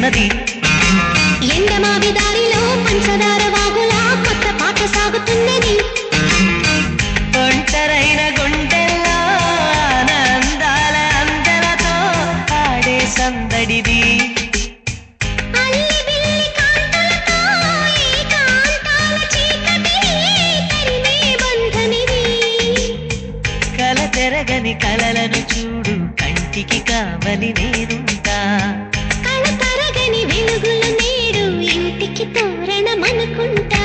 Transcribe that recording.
చేరుతున్నది ఎండమావి దారిలో పంచదార వాగులా కొత్త పాట సాగుతున్నది ఒంటరైన గుండెల్లో ఆనందాల అందలతో ఆడే సందడిది తెరగని కలలను చూడు కంటికి కావలి నేనుంటా కళ తరగని వెలుగులు నేడు ఇంటికి తోరణమనుకుంటా